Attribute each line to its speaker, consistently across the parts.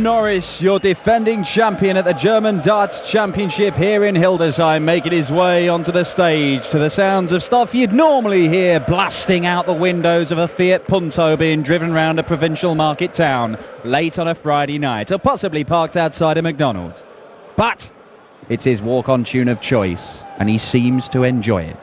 Speaker 1: Alan Norris, your defending champion at the German Darts Championship here in Hildesheim, making his way onto the stage to the sounds of stuff you'd normally hear blasting out the windows of a Fiat Punto being driven round a provincial market town late on a Friday night, or possibly parked outside a McDonald's. But it's his walk-on tune of choice, and he seems to enjoy it.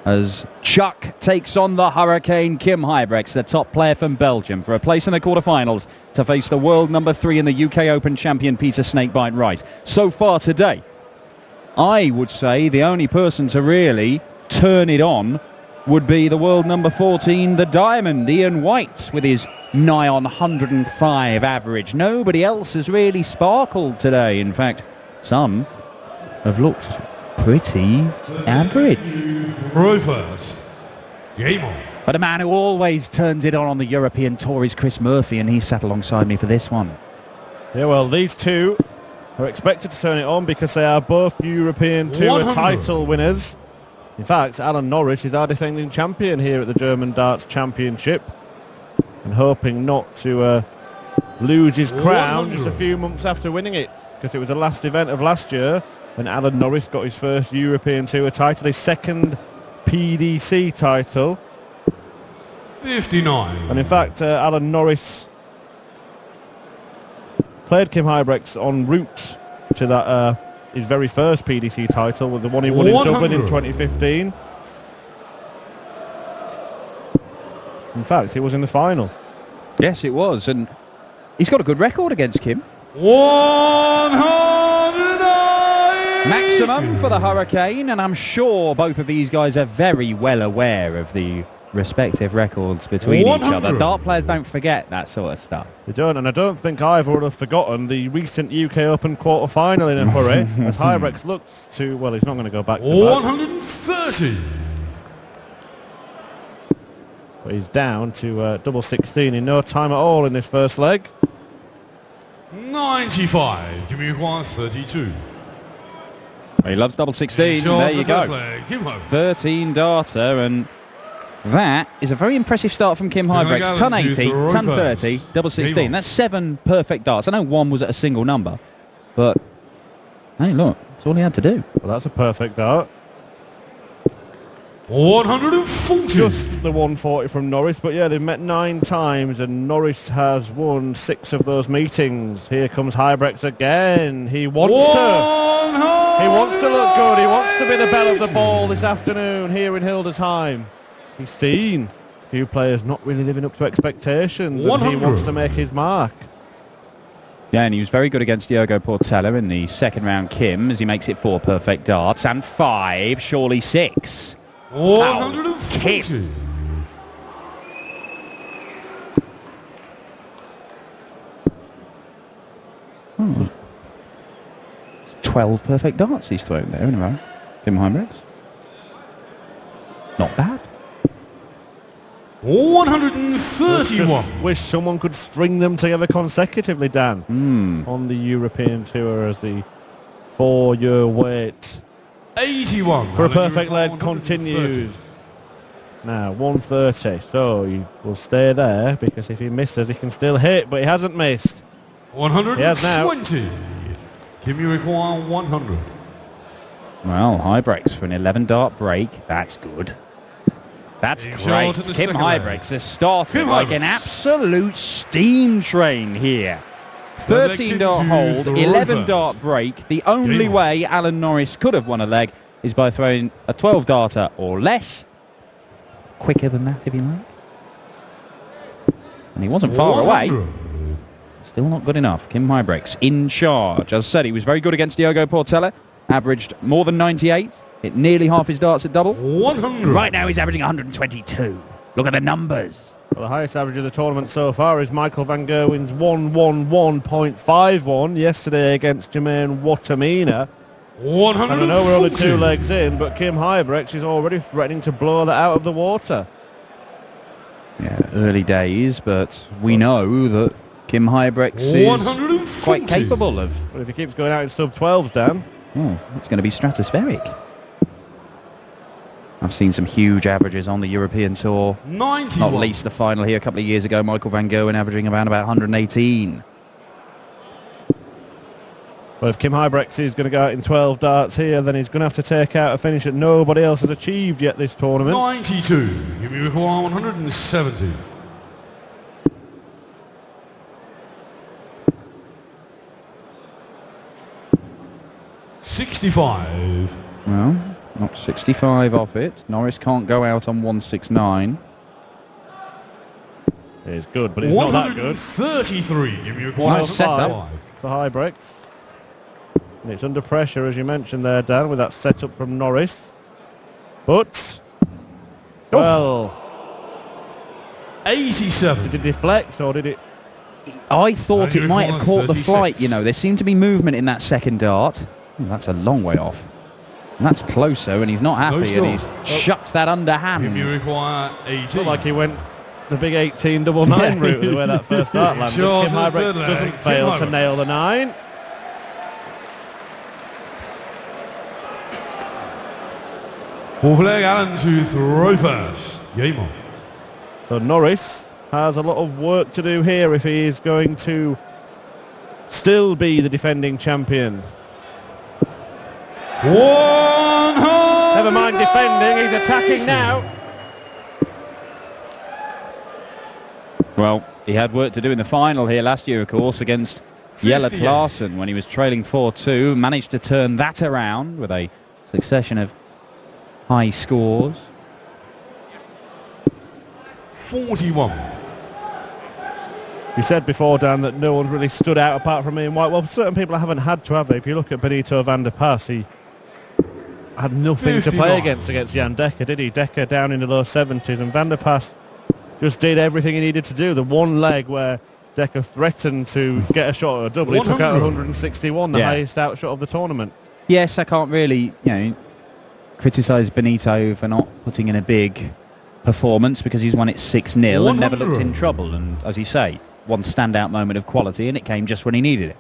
Speaker 1: As Chuck takes on the Hurricane Kim Huybrechts, the top player from Belgium, for a place in the quarterfinals to face the world number 3 in the UK Open champion Peter Snakebite Wright. So far today, I would say the only person to really turn it on would be the world number 14, the Diamond, Ian White, with his nigh on 105 average. Nobody else has really sparkled today. In fact, some have looked pretty average.
Speaker 2: Right first. Game on.
Speaker 1: But a man who always turns it on the European Tour is Chris Murphy, and he sat alongside me for this one.
Speaker 3: Yeah, well, these two are expected to turn it on because they are both European Tour title winners. In fact, Alan Norris is our defending champion here at the German Darts Championship, and hoping not to lose his crown just a few months after winning it, because it was the last event of last year when Alan Norris got his first European Tour title, his second PDC title.
Speaker 2: 59.
Speaker 3: And in fact, Alan Norris played Kim Huybrechts en route to that his very first PDC title, with the one he won in Dublin in 2015. In fact, it was in the final.
Speaker 1: Yes, it was, and he's got a good record against Kim.
Speaker 2: 100
Speaker 1: maximum for the Hurricane, and I'm sure both of these guys are very well aware of the respective records between each other. Dart players don't forget that sort of stuff.
Speaker 3: They don't, and I don't think either would have forgotten the recent UK Open quarter-final in a hurry, as Huybrechts looks to, well, he's not going to go back to
Speaker 2: 130.
Speaker 3: But he's down to double 16 in no time at all in this first leg.
Speaker 2: 95. Give me 132.
Speaker 1: He loves double 16. There you go. 13 darter, and that is a very impressive start from Kim Huybrechts. Ton 80, ton 30, double 16. That's 7 perfect darts. I know one was at a single number, but hey, look, that's all he had to do.
Speaker 3: Well, that's a perfect dart.
Speaker 2: 140.
Speaker 3: Just the 140 from Norris, but yeah, they've met 9 times, and Norris has won 6 of those meetings. Here comes Huybrechts again. He wants to look good. He wants to be the belle of the ball this afternoon here in Hildesheim. He's seen a few players not really living up to expectations, and he wants to make his mark.
Speaker 1: Yeah, and he was very good against Diogo Portela in the second round, Kim, as he makes it 4 perfect darts, and 5, surely 6.
Speaker 2: 140.
Speaker 1: Oh, 12 perfect darts he's thrown there in a row. Kim Huybrechts. Not bad.
Speaker 2: 131.
Speaker 3: Wish someone could string them together consecutively, Dan, on the European Tour, as the 4-year wait
Speaker 2: 81
Speaker 3: for a perfect leg continues. Now 130, so he will stay there, because if he misses he can still hit, but he hasn't missed.
Speaker 2: 120.
Speaker 3: He has now.
Speaker 2: Give me require 100.
Speaker 1: Well, Huybrechts for an 11 dart break. That's good. That's great. Kim Huybrechts has started like an absolute steam train here. 13 dart hold, 11 dart break. The only way Alan Norris could have won a leg is by throwing a 12 darter or less. Quicker than that, if you like. And he wasn't far away. Still not good enough. Kim Huybrechts in charge. As I said, he was very good against Diogo Portela. Averaged more than 98. Hit nearly half his darts at double.
Speaker 2: 100.
Speaker 1: Right now he's averaging 122. Look at the numbers.
Speaker 3: Well, the highest average of the tournament so far is Michael van Gerwen's 111.51 yesterday against Jermaine Watamina.
Speaker 2: 140.
Speaker 3: And I know we're only 2 legs in, but Kim Huybrechts is already threatening to blow that out of the water.
Speaker 1: Yeah, early days, but we know that Kim Huybrechts is quite capable of.
Speaker 3: Well, if he keeps going out in sub-12s, Dan.
Speaker 1: Oh, it's going to be stratospheric. I've seen some huge averages on the European Tour.
Speaker 2: 91.
Speaker 1: Not least the final here a couple of years ago, Michael van Gerwen averaging around about 118.
Speaker 3: Well, if Kim Huybrechts is going to go out in 12 darts here, then he's going to have to take out a finish that nobody else has achieved yet this tournament.
Speaker 2: 92. Give me require 170. $65.
Speaker 1: Well, not 65 off it. Norris can't go out on 169.
Speaker 3: It's good, but it's not that good.
Speaker 2: 133. Give me require
Speaker 1: Nice setup
Speaker 3: for Huybrechts. And it's under pressure, as you mentioned there, Dan, with that setup from Norris. But, well,
Speaker 2: 87.
Speaker 3: did it deflect or did it?
Speaker 1: I thought it might have caught the
Speaker 2: 36.
Speaker 1: flight, you know. There seemed to be movement in that second dart. Oh, that's a long way off. And that's closer, and he's not happy, and he's chucked that underhand.
Speaker 2: Give me require 80.
Speaker 3: Looked like he went the big 18 double 9 route, the way that first dart landed.
Speaker 2: Sure,
Speaker 3: Kim Huybrechts doesn't fail to nail the 9.
Speaker 2: Ball flag, Alan to throw first. Game on.
Speaker 3: So Norris has a lot of work to do here if he is going to still be the defending champion.
Speaker 2: 100.
Speaker 3: Never mind defending, he's attacking now.
Speaker 1: Well, he had work to do in the final here last year, of course, against Jelle Klaassen when he was trailing 4-2. Managed to turn that around with a succession of high scores.
Speaker 2: 41.
Speaker 3: You said before, Dan, that no one's really stood out apart from Ian White. Well, certain people haven't had to, have they? If you look at Benito van der Pas, he had nothing to play against Jan Dekker, did he? Dekker down in the low 70s, and van der Pas just did everything he needed to do. The one leg where Dekker threatened to get a shot at a double, he took out 161, the highest outshot of the tournament.
Speaker 1: Yes, I can't really, criticise Benito for not putting in a big performance because he's won it 6-0 and never looked in trouble. And as you say, one standout moment of quality, and it came just when he needed it.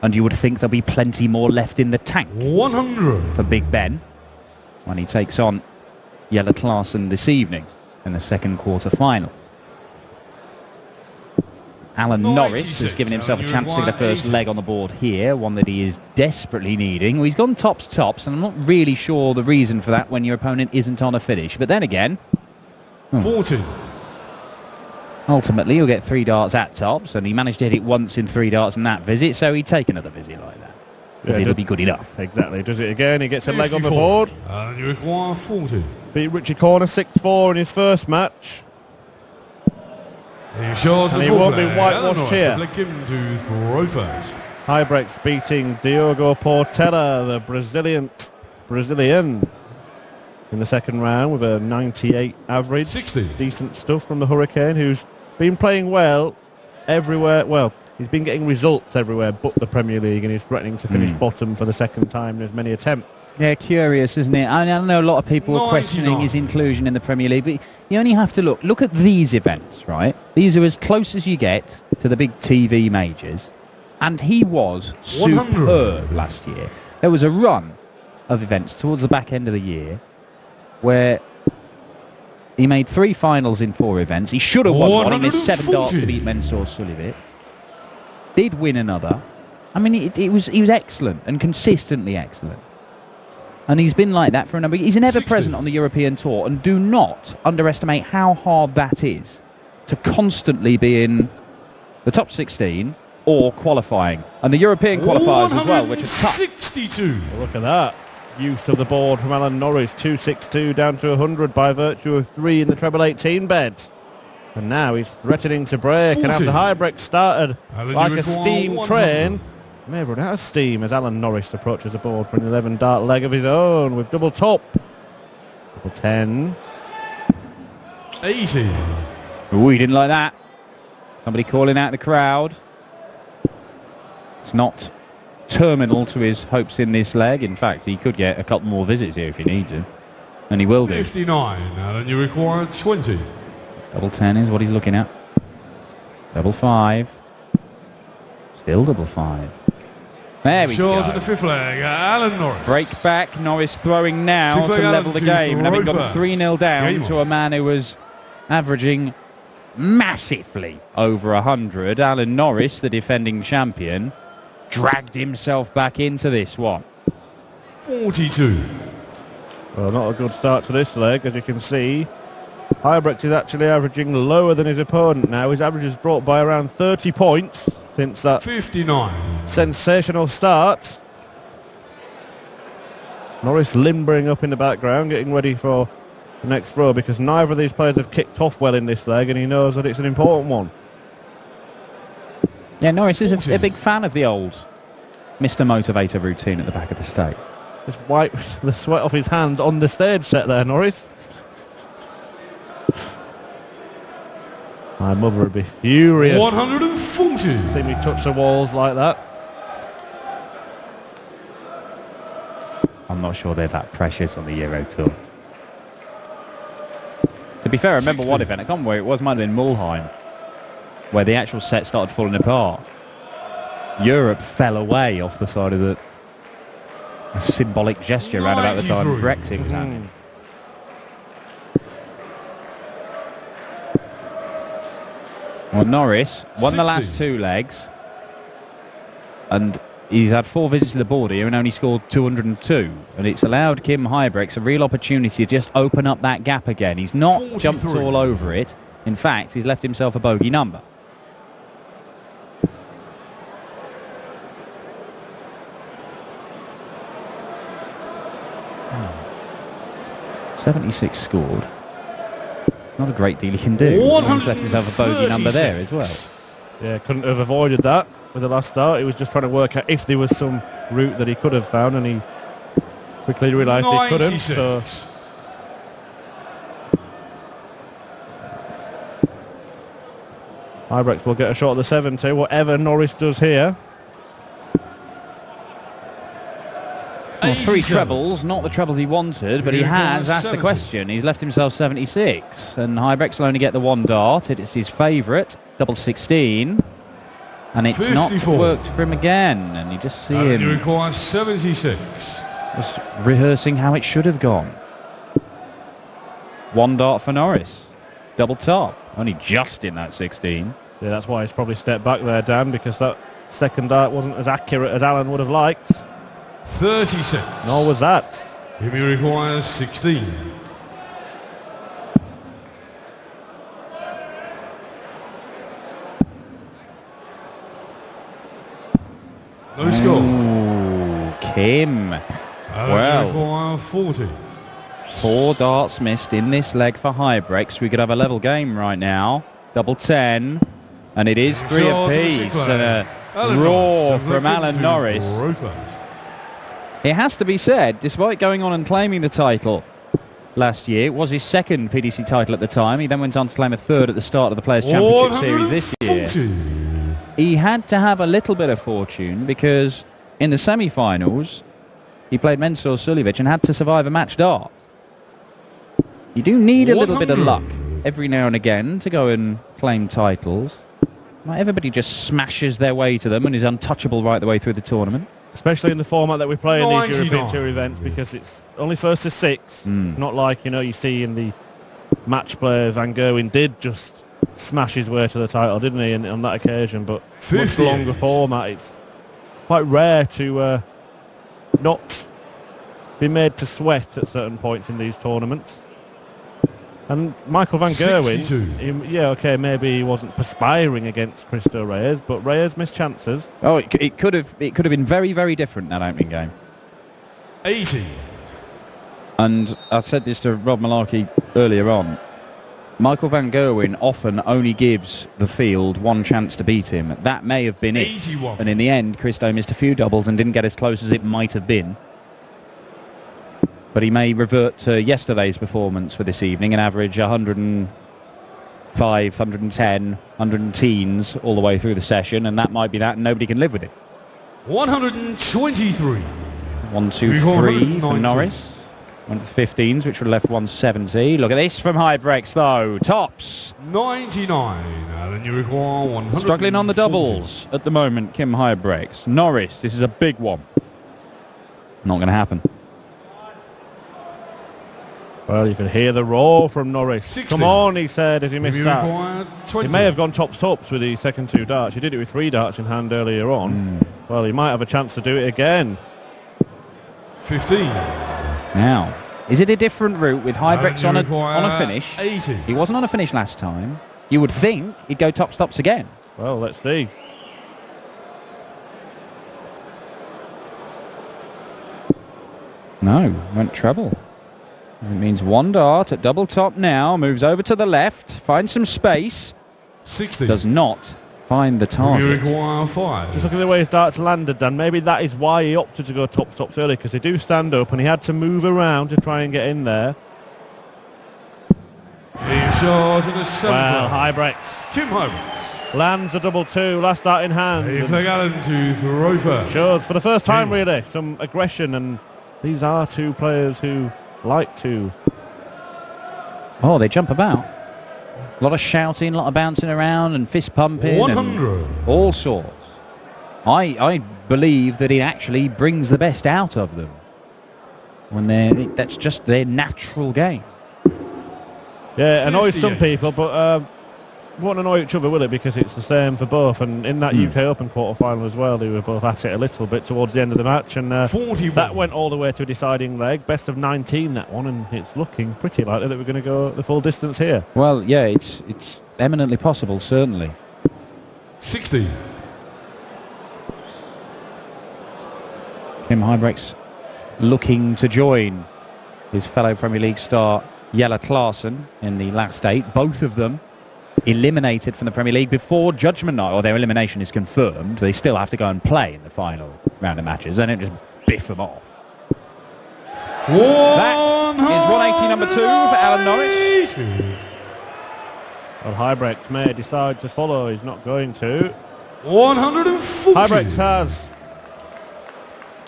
Speaker 1: And you would think there'll be plenty more left in the tank
Speaker 2: 100
Speaker 1: for Big Ben when he takes on Jelle Klaassen this evening in the second quarter final. Alan Norris has given himself a chance to get the first leg on the board here, one that he is desperately needing. Well, he's gone tops, and I'm not really sure the reason for that when your opponent isn't on a finish. But then again,
Speaker 2: 40.
Speaker 1: Ultimately, he'll get 3 darts at tops, and he managed to hit it once in 3 darts in that visit, so he'd take another visit like that. Because it'll be good enough.
Speaker 3: Exactly. Does it again, he gets
Speaker 2: 54.
Speaker 3: a leg on the board.
Speaker 2: And you require 40.
Speaker 3: Beat Richie Corner 6-4 in his first match.
Speaker 2: And he
Speaker 3: won't be whitewashed here.
Speaker 2: Flick him to throw first.
Speaker 3: Huybrechts beating Diogo Portela, the Brazilian, in the second round with a 98 average.
Speaker 2: 60.
Speaker 3: Decent stuff from the Hurricane, who's been playing well everywhere. Well, he's been getting results everywhere but the Premier League, and he's threatening to finish bottom for the second time in as many attempts.
Speaker 1: Yeah, curious, isn't it? I know a lot of people are questioning his inclusion in the Premier League, but you only have to look at these events, right? These are as close as you get to the big TV majors, and he was superb last year. There was a run of events towards the back end of the year where he made 3 finals in 4 events. He should have won one. He missed 7 darts to beat Mensur Suljovic. Did win another. I mean, he was excellent and consistently excellent. And he's been like that for a number of years. He's never present on the European Tour, and do not underestimate how hard that is to constantly be in the top 16 or qualifying. And the European qualifiers as well, which are tough.
Speaker 2: 62.
Speaker 3: Well, look at that. Use of the board from Alan Norris, 262 down to 100 by virtue of 3 in the treble 18 bed. And now he's threatening to break,
Speaker 2: 40.
Speaker 3: and after Huybrechts started like a steam
Speaker 2: 100.
Speaker 3: train, may have run out of steam as Alan Norris approaches the board for an 11 dart leg of his own with double top. Double 10.
Speaker 2: 80.
Speaker 1: Ooh, he didn't like that. Somebody calling out the crowd. It's not terminal to his hopes in this leg. In fact, he could get a couple more visits here if he needs to. And he will do.
Speaker 2: 59. And you require 20.
Speaker 1: Double 10 is what he's looking at. Double 5. Still double 5. There we go.
Speaker 2: In the 5th leg, Alan Norris.
Speaker 1: Break back, Norris throwing now to level the game. And having got 3-0 down to a man who was averaging massively over 100. Alan Norris, the defending champion, dragged himself back into this one.
Speaker 2: 42.
Speaker 3: Well, not a good start to this leg, as you can see. Huybrechts is actually averaging lower than his opponent now. His average has dropped by around 30 points since that
Speaker 2: 59.
Speaker 3: sensational start. Norris limbering up in the background, getting ready for the next row, because neither of these players have kicked off well in this leg, and he knows that it's an important one.
Speaker 1: Yeah, Norris is a big fan of the old Mr. Motivator routine at the back of the stage.
Speaker 3: Just wiped the sweat off his hands on the stage set there, Norris. My mother would be furious.
Speaker 2: 140.
Speaker 3: See me touch the walls like that.
Speaker 1: I'm not sure they're that precious on the Euro Tour. To be fair, I remember one event, I can't remember where it was, might have been Mulheim, where the actual set started falling apart. Europe fell away off the side of the symbolic gesture around about the time Brexit was happening. Well, Norris won the last 2 legs, and he's had 4 visits to the border here and only scored 202, and it's allowed Kim Huybrechts a real opportunity to just open up that gap again. He's not 43. Jumped all over it. In fact, he's left himself a bogey number. Oh. 76 scored. Not a great deal he can do. He's left himself a bogey number there as well.
Speaker 3: Yeah, couldn't have avoided that with the last start. He was just trying to work out if there was some route that he could have found, and he quickly realised he couldn't. So Huybrechts will get a shot at the 70, whatever Norris does here.
Speaker 1: Well, 3 trebles, not the trebles he wanted, but he has asked the question. He's left himself 76, and Huybrechts will only get the 1 dart. It's his favourite, double 16, and it's 54. Not worked for him again. And you just see him.
Speaker 2: He requires 76.
Speaker 1: Just rehearsing how it should have gone. 1 dart for Norris, double top, only just in that 16.
Speaker 3: Yeah, that's why he's probably stepped back there, Dan, because that second dart wasn't as accurate as Alan would have liked.
Speaker 2: 36.
Speaker 3: Nor was that.
Speaker 2: He requires 16. No score.
Speaker 1: Kim. Well,
Speaker 2: 40.
Speaker 1: 4 darts missed in this leg for Huybrechts. We could have a level game right now. Double 10. And it is 3 apiece. And a roar from Alan Norris. It has to be said, despite going on and claiming the title last year, it was his 2nd PDC title at the time. He then went on to claim a 3rd at the start of the Players' Championship Series this year. He had to have a little bit of fortune, because in the semi-finals, he played Mensur Suljovic and had to survive a match dart. You do need a little bit of luck every now and again to go and claim titles. Not everybody just smashes their way to them and is untouchable right the way through the tournament.
Speaker 3: Especially in the format that we play in these European Tour events, because it's only first to 6. Not like, you see in the match play, Van Gerwen did just smash his way to the title, didn't he, on that occasion? But much longer format. It's quite rare to not be made to sweat at certain points in these tournaments. And Michael Van Gerwen, maybe he wasn't perspiring against Cristo Reyes, but Reyes missed chances.
Speaker 1: Oh, it could have been very, very different, that opening game.
Speaker 2: 80.
Speaker 1: And I said this to Rob Malarkey earlier on. Michael Van Gerwen often only gives the field 1 chance to beat him. That may have been
Speaker 2: 81.
Speaker 1: It. And in the end, Cristo missed a few doubles and didn't get as close as it might have been. But he may revert to yesterday's performance for this evening and average 105, 110, 100 teens all the way through the session, and that might be that, and nobody can live with it.
Speaker 2: 123.
Speaker 1: 1, 2, 3 for Norris. 1 for 15s, which would have left 170. Look at this from Huybrechts, though. Tops.
Speaker 2: 99. And you require 100.
Speaker 1: Struggling on the doubles at the moment, Kim Huybrechts. Norris, this is a big one. Not going to happen.
Speaker 3: Well, you could hear the roar from Norris.
Speaker 2: 60.
Speaker 3: Come on, he said as he missed
Speaker 2: You
Speaker 3: that.
Speaker 2: require 20.
Speaker 3: He may have gone tops with the second 2 darts. He did it with 3 darts in hand earlier on. Well, he might have a chance to do it again.
Speaker 2: 15.
Speaker 1: Now, is it a different route with Huybrechts on a finish?
Speaker 2: 80.
Speaker 1: He wasn't on a finish last time. You would think he'd go tops again.
Speaker 3: Well, let's see.
Speaker 1: No, went treble. It means 1 dart at double top now. Moves over to the left. Finds some space.
Speaker 2: 60.
Speaker 1: Does not find the
Speaker 2: You
Speaker 1: target.
Speaker 2: require 5.
Speaker 3: Just look at the way his darts landed, Dan. Maybe that is why he opted to go tops early, because they do stand up and he had to move around to try and get in there.
Speaker 2: He shot in a 7.
Speaker 3: Well, Huybrechts
Speaker 2: Kim Huybrechts.
Speaker 3: lands a double 2, last dart in hand.
Speaker 2: Hey, Flag Allen to throw first.
Speaker 3: Shows for the first time,
Speaker 2: Game.
Speaker 3: really, some aggression, and these are 2 players who like to.
Speaker 1: Oh, they jump about. A lot of shouting, a lot of bouncing around and fist pumping.
Speaker 2: 100.
Speaker 1: And all sorts. I believe that it actually brings the best out of them. That's just their natural game.
Speaker 3: Yeah, annoys some
Speaker 2: 58.
Speaker 3: people, but won't annoy each other, will it? Because it's the same for both. And in that UK Open quarter-final as well, they were both at it a little bit towards the end of the match. And
Speaker 2: 41.
Speaker 3: that went all the way to a deciding leg. Best of 19, that one. And it's looking pretty likely that we're going to go the full distance here.
Speaker 1: Well, yeah, it's eminently possible, certainly.
Speaker 2: 60.
Speaker 1: Kim Huybrechts looking to join his fellow Premier League star Jelle Klaassen in the last 8. Both of them eliminated from the Premier League before judgment night, or their elimination is confirmed. They still have to go and play in the final round of matches. They don't just biff them off. That is 180 number 2 for Alan Norris.
Speaker 3: Well, Huybrechts may decide to follow. He's not going to.
Speaker 2: 140.
Speaker 3: Huybrechts has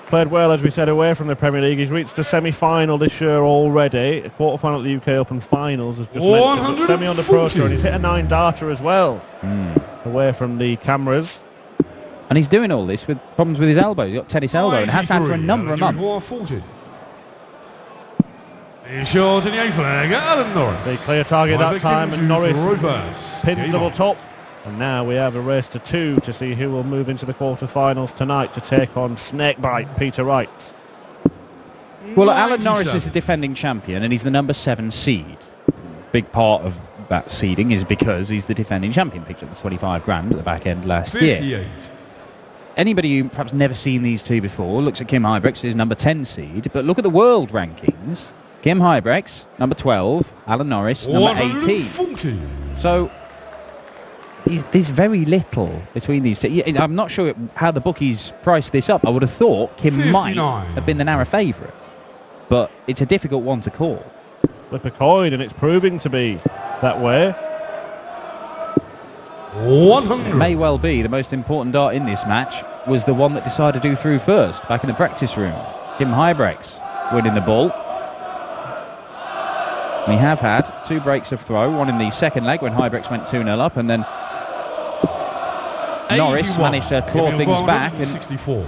Speaker 3: played well, as we said, away from the Premier League. He's reached a semi-final this year already. A quarter-final at the UK Open Finals, as just mentioned. But semi on the Pro Tour, and he's hit a 9-darter as well. Away from the cameras.
Speaker 1: And he's doing all this with problems with his elbow. He's got tennis elbow and has had for a number of months.
Speaker 2: 140. He short in the A flag, Alan Norris.
Speaker 3: The clear target that time, and Norris pins
Speaker 2: Game
Speaker 3: double
Speaker 2: on.
Speaker 3: top. And now we have a race to 2 to see who will move into the quarter-finals tonight to take on Snakebite Peter Wright.
Speaker 1: Well, Alan Norris is the defending champion and he's the number 7 seed. Big part of that seeding is because he's the defending champion. Picked up the 25 grand at the back end last
Speaker 2: 58.
Speaker 1: year. Anybody who perhaps never seen these two before looks at Kim Huybrechts, his number 10 seed, but look at the world rankings. Kim Huybrechts, number 12, Alan Norris, number 18.
Speaker 2: 140.
Speaker 1: So there's very little between these two. I'm not sure how the bookies priced this up. I would have thought Kim
Speaker 2: 59.
Speaker 1: might have been the narrow favourite, but it's a difficult one to call.
Speaker 3: Flip a coin, and it's proving to be that way.
Speaker 2: 100.
Speaker 1: It may well be the most important dart in this match was the one that decided who threw first back in the practice room. Kim Huybrechts winning the ball. We have had 2 breaks of throw, one in the second leg when Huybrechts went 2-0 up, and then Norris managed to claw things back and
Speaker 2: 64.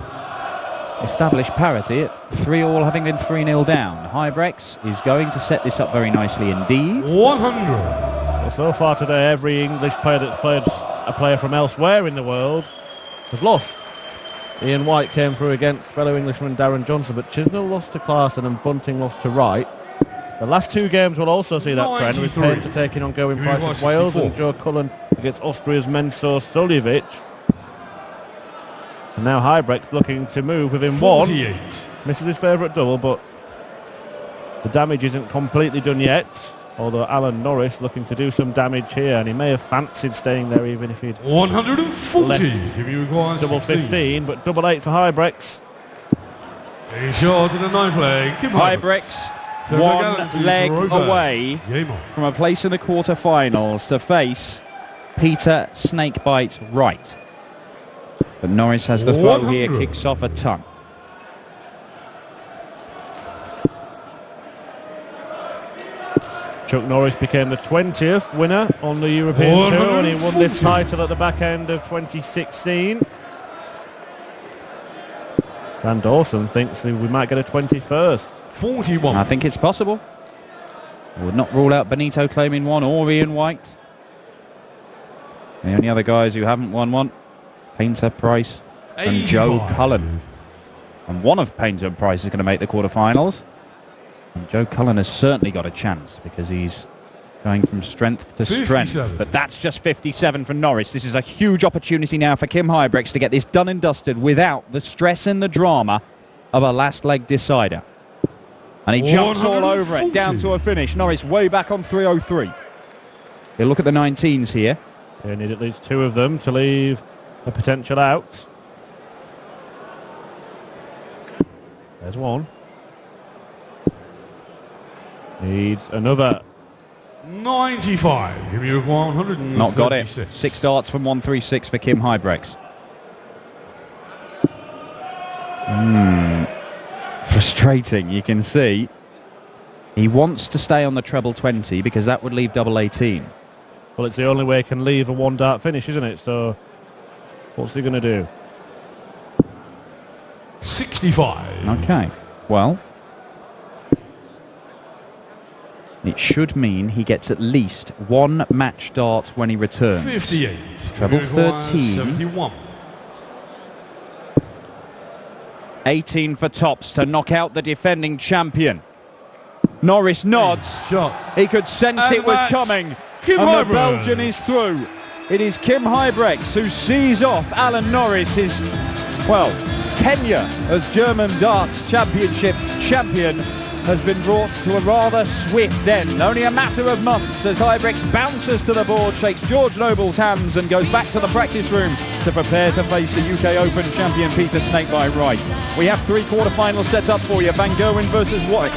Speaker 1: establish parity at 3-all, having been 3-0 down. Huybrechts is going to set this up very nicely indeed.
Speaker 2: 100.
Speaker 3: Well, so far today, every English player that's played a player from elsewhere in the world has lost. Ian White came through against fellow Englishman Darren Johnson, but Chisnell lost to Klaassen and Bunting lost to Wright. The last 2 games will also see that trend, with Painter taking on Going Price of Wales and Joe Cullen against Austria's Menso Suljevic. And now Huybrechts looking to move within
Speaker 2: 48.
Speaker 3: 1. Misses his favourite double, but the damage isn't completely done yet. Although Alan Norris looking to do some damage here, and he may have fancied staying there even if he'd
Speaker 2: 140.
Speaker 3: left double 15, but double 8 for Huybrechts.
Speaker 2: A short in the 9 flag. Kim
Speaker 1: Huybrechts one leg away from a place in the quarter-finals to face Peter Snakebite Wright. But Norris has the throw here, kicks off a ton.
Speaker 3: Chuck Norris became the 20th winner on the European Tour, and he won this title at the back end of 2016. Dan Dawson thinks that we might get a 21st.
Speaker 2: 41.
Speaker 1: I think it's possible. Would not rule out Benito claiming one or Ian White. The only other guys who haven't won one, Painter, Price and Joe Cullen. And one of Painter and Price is going to make the quarterfinals. And Joe Cullen has certainly got a chance because he's going from strength to strength. But that's just 57 for Norris. This is a huge opportunity now for Kim Huybrechts to get this done and dusted without the stress and the drama of a last leg decider. And he jumps all over it, down to a finish. Norris way back on 3:03. He'll look at the 19s here.
Speaker 3: They need at least 2 of them to leave a potential out. There's one. Needs another.
Speaker 2: 95. Give me 136.
Speaker 1: Not got it. 6 starts from 136 for Kim Huybrechts. Frustrating, you can see. He wants to stay on the treble 20 because that would leave double 18.
Speaker 3: Well, it's the only way he can leave a 1-dart finish, isn't it? So, what's he going to do?
Speaker 2: 65.
Speaker 1: Okay, well, it should mean he gets at least 1 match dart when he returns.
Speaker 2: 58.
Speaker 1: Treble 13.
Speaker 2: 71.
Speaker 1: 18 for tops to knock out the defending champion. Norris nods. He could sense it was coming. And the Belgian is through. It is Kim Huybrechts who sees off Alan Norris, his, well, tenure as German Darts Championship champion has been brought to a rather swift end. Only a matter of months as Huybrechts bounces to the board, shakes George Noble's hands and goes back to the practice room to prepare to face the UK Open champion Peter Snakebite Wright. We have 3 quarterfinals set up for you. Van Gerwen versus White,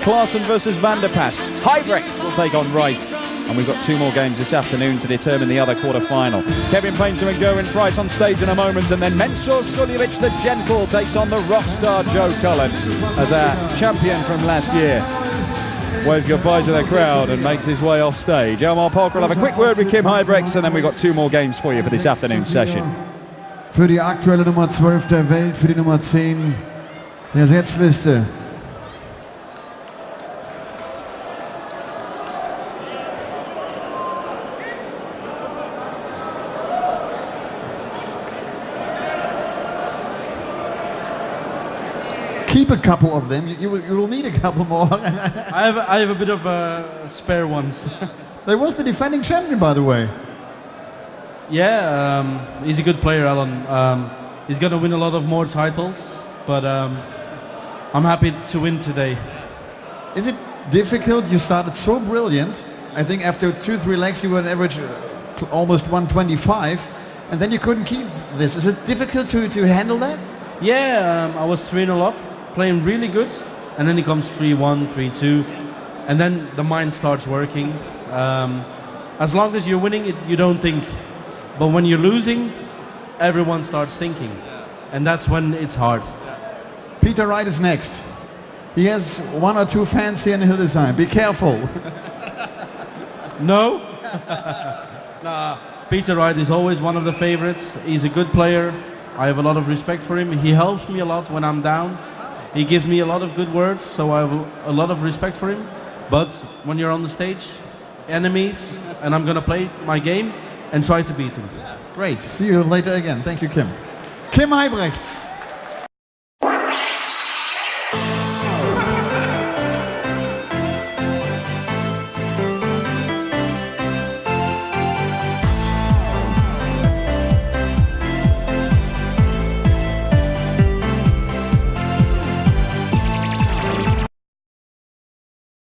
Speaker 1: Klaassen versus Van der Pas. Huybrechts will take on Wright. And we've got 2 more games this afternoon to determine the other quarter-final. Kevin Painter and Gerwin Price on stage in a moment, and then Mensur Suljevic the Gentle takes on the rock star Joe Cullen as our champion from last year. Waves goodbye to the crowd and makes his way off stage. Elmar Polk will have a quick word with Kim Huybrechts, and then we've got 2 more games for you for this afternoon's session.
Speaker 4: Für die aktuelle Nummer 12 der Welt, für die Nummer 10 der Setzliste. Keep a couple of them. You will need a couple more.
Speaker 5: I have a bit of spare ones.
Speaker 4: There was the defending champion, by the way.
Speaker 5: Yeah, he's a good player, Alan. He's going to win a lot of more titles, but I'm happy to win today.
Speaker 4: Is it difficult? You started so brilliant. I think after 2-3 legs you were an average almost 125, and then you couldn't keep this. Is it difficult to handle that?
Speaker 5: Yeah, I was 3-0 up, playing really good, and then it comes 3-1, 3-2, and then the mind starts working. As long as you're winning, you don't think, but when you're losing, everyone starts thinking, and that's when it's hard.
Speaker 4: Peter Wright is next. He has 1 or 2 fans here in Hildesheim. Be careful.
Speaker 5: No? Nah, Peter Wright is always one of the favorites. He's a good player. I have a lot of respect for him. He helps me a lot when I'm down. He gives me a lot of good words, so I have a lot of respect for him. But when you're on the stage, enemies, and I'm going to play my game and try to beat him.
Speaker 4: Great. See you later again. Thank you, Kim. Kim Huybrechts.